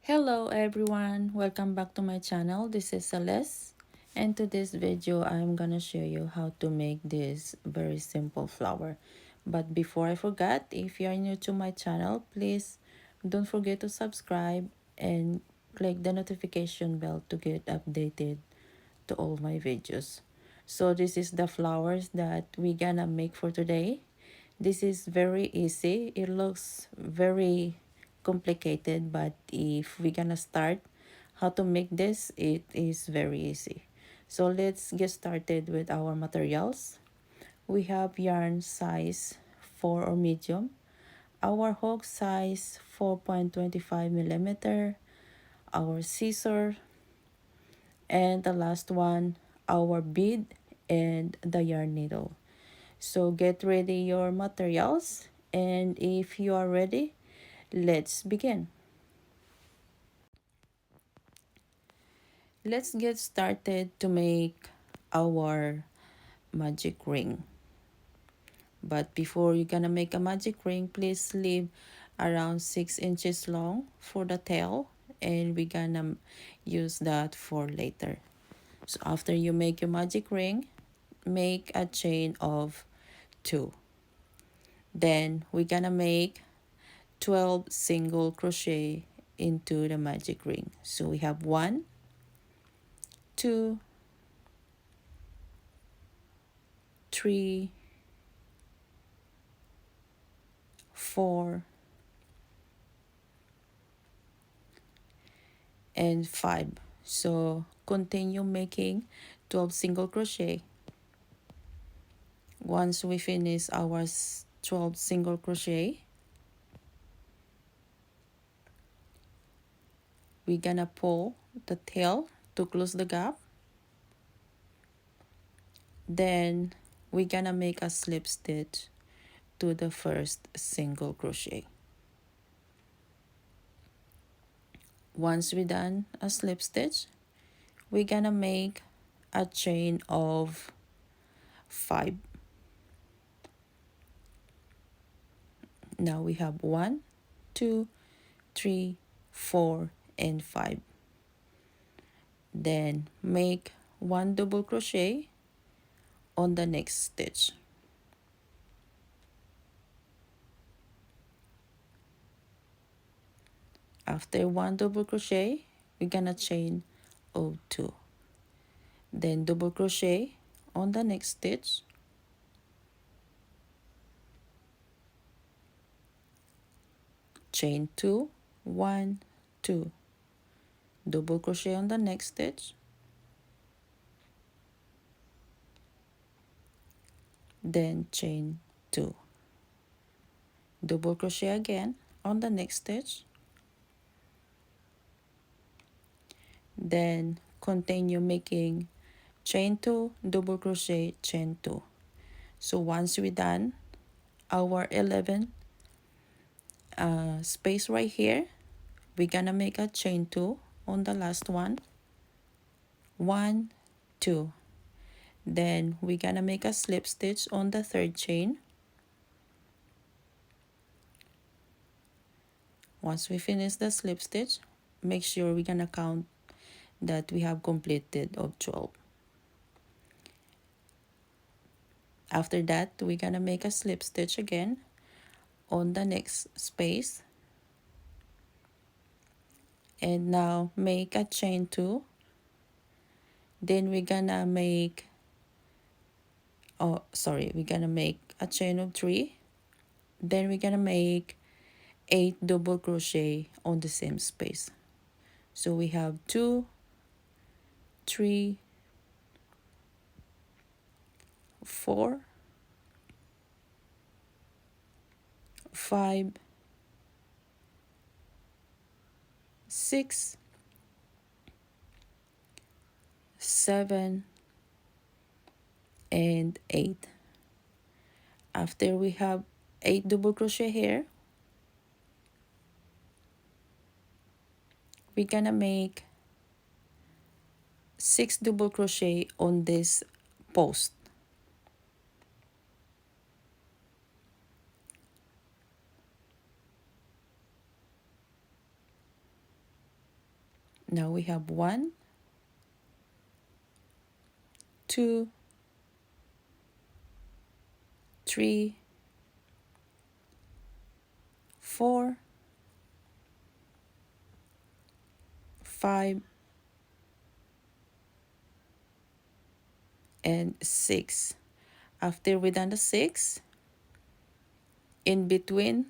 Hello everyone, welcome back to my channel. This is Celeste, and to this video I'm gonna show you how to make this very simple flower. But before I forget, if you are new to my channel, please don't forget to subscribe and click the notification bell to get updated to all my videos. So this is the flowers that we gonna make for today. This is very easy. It looks very complicated, but if we're gonna start how to make this, it is very easy. So let's get started with our materials. We have yarn size 4 or medium, our hook size 4.25 millimeter, our scissor, and the last one, our bead and the yarn needle. So get ready your materials, and if you are ready, let's begin. Let's get started to make our magic ring. But before you're gonna make a magic ring, please leave around 6 inches long for the tail, and we're gonna use that for later. So after you make your magic ring, make a chain of 2. Then we're gonna make 12 single crochet into the magic ring. So we have 1, 2, 3, 4, and 5. So continue making 12 single crochet. Once we finish our 12 single crochet, we're gonna pull the tail to close the gap. Then we're gonna make a slip stitch to the first single crochet. Once we done a slip stitch, we're gonna make a chain of 5. Now we have 1, 2, 3, 4, and 5. Then make 1 double crochet on the next stitch. After 1 double crochet, we're gonna chain of 2. Then double crochet on the next stitch. Chain 2, 1, 2. Double crochet on the next stitch. Then chain 2. Double crochet again on the next stitch. Then continue making chain 2, double crochet, chain 2. So once we're done our 11 space right here, we're gonna make a chain 2 on the last one. 1, 2. Then we're gonna make a slip stitch on the third chain. Once we finish the slip stitch, make sure we're gonna count that we have completed of 12. After that, we're gonna make a slip stitch again on the next space, and now make a chain 2. Then we're gonna make we're gonna make a chain of 3. Then we're gonna make 8 double crochet on the same space. So we have 2, 3, 4, 5, 6, 7, and 8. After we have 8 double crochet here, we're gonna make 6 double crochet on this post. Now we have 1, 2, 3, 4, 5, and 6. After we done the 6, in between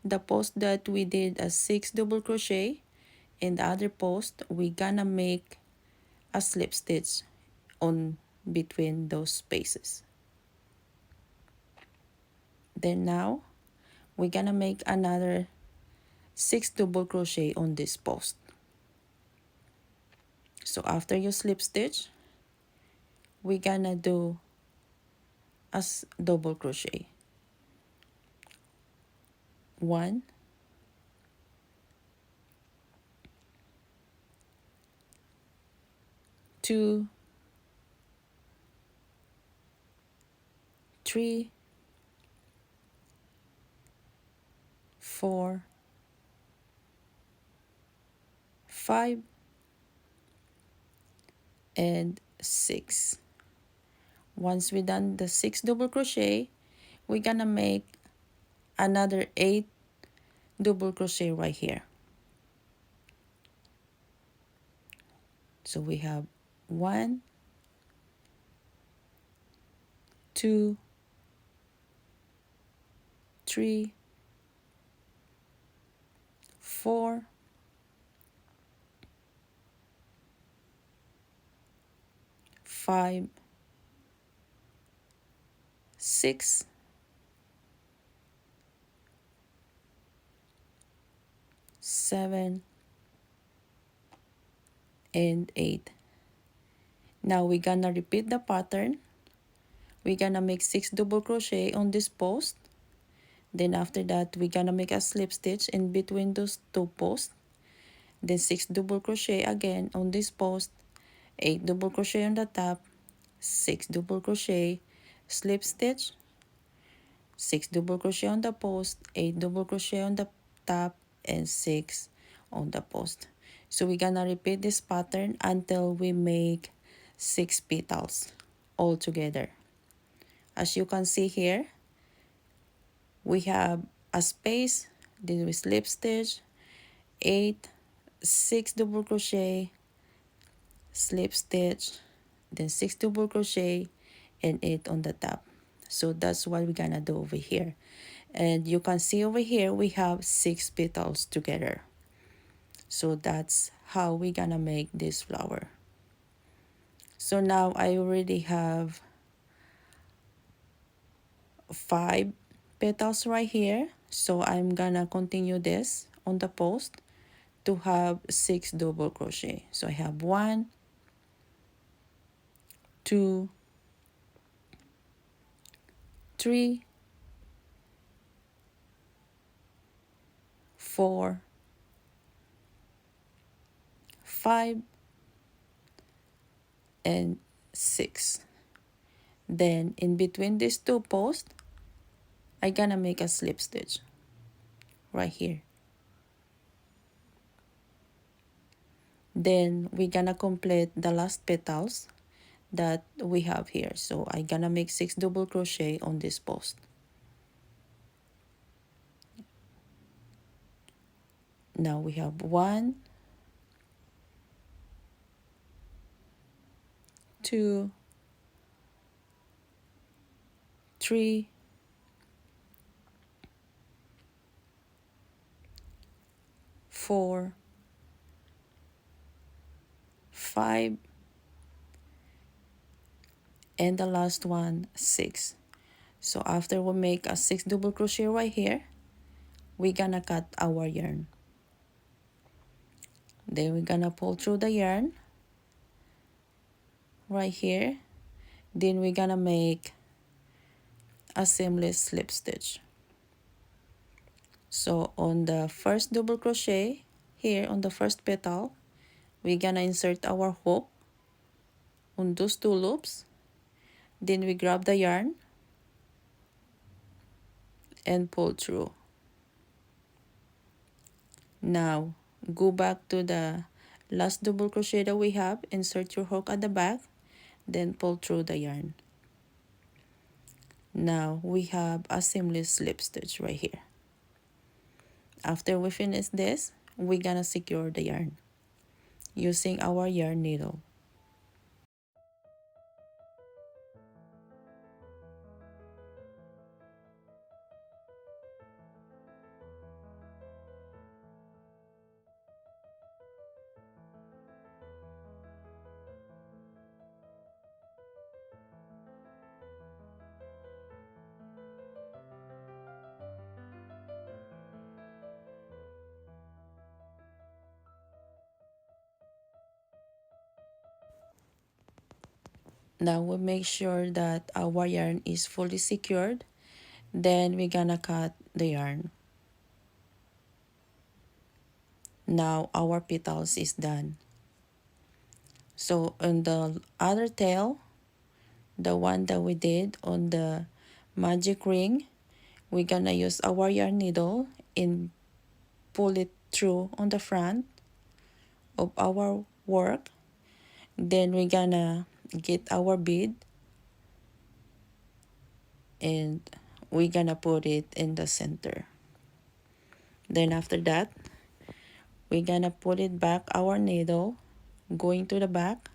the post that we did a 6 double crochet, in the other post we gonna make a slip stitch on between those spaces. Then now we're gonna make another 6 double crochet on this post. So after you slip stitch, we're gonna do a double crochet. 1, 2, 3, 4, 5, and 6. Once we done the 6 double crochet, we're gonna make another 8 double crochet right here. So we have 1, 2, 3, 4, 5, 6, 7, and 8. Now we're gonna repeat the pattern. We're gonna make 6 double crochet on this post. Then after that, we're gonna make a slip stitch in between those two posts. Then 6 double crochet again on this post, 8 double crochet on the top, 6 double crochet, slip stitch, 6 double crochet on the post, 8 double crochet on the top, and 6 on the post. So we're gonna repeat this pattern until we make 6 petals all together. As you can see here, we have a space, then we slip stitch, 8, 6 double crochet, slip stitch, then 6 double crochet, and 8 on the top. So that's what we're gonna do over here. And you can see over here we have 6 petals together. So that's how we're gonna make this flower. So now I already have 5 petals right here. So I'm gonna continue this on the post to have 6 double crochet. So I have 1, 2, 3, 4, 5, and 6. Then in between these two posts, I'm gonna make a slip stitch right here. Then we're gonna complete the last petals that we have here. So I'm gonna make 6 double crochet on this post. Now we have 1, 2, 3, 4, 5, and the last one, 6. So after we make a 6 double crochet right here, we're gonna cut our yarn. Then we're gonna pull through the yarn right here. Then we're gonna make a seamless slip stitch. So on the first double crochet here on the first petal, we're gonna insert our hook on those 2 loops. Then we grab the yarn and pull through. Now go back to the Last double crochet that we have, insert your hook at the back, then pull through the yarn. Now we have a seamless slip stitch right here. After we finish this, we're gonna secure the yarn using our yarn needle. Now we make sure that our yarn is fully secured. Then we're gonna cut the yarn. Now our petals is done. So on the other tail, the one that we did on the magic ring, we're gonna use our yarn needle and pull it through on the front of our work. Then we're gonna get our bead and we're gonna put it in the center. Then after that, we're gonna put it back our needle going to the back.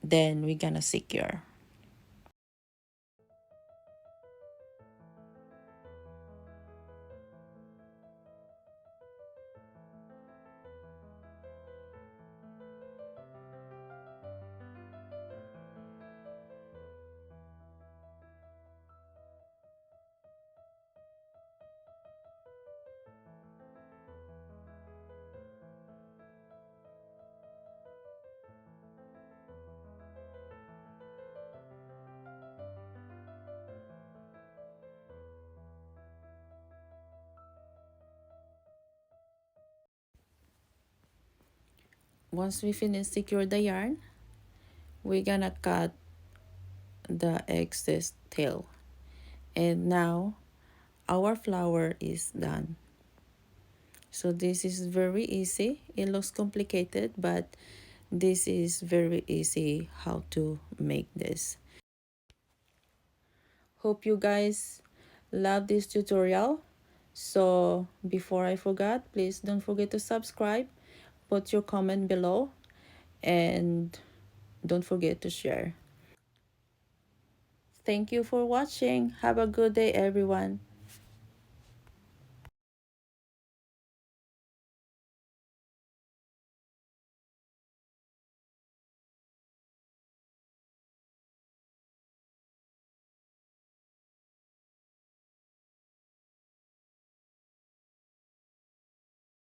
Then we're gonna secure. Once we finish secure the yarn, we're gonna cut the excess tail. And now our flower is done. So this is very easy. It looks complicated, but this is very easy how to make this. Hope you guys love this tutorial. So before I forget, please don't forget to subscribe, put your comment below, and don't forget to share. Thank you for watching. Have a good day, everyone.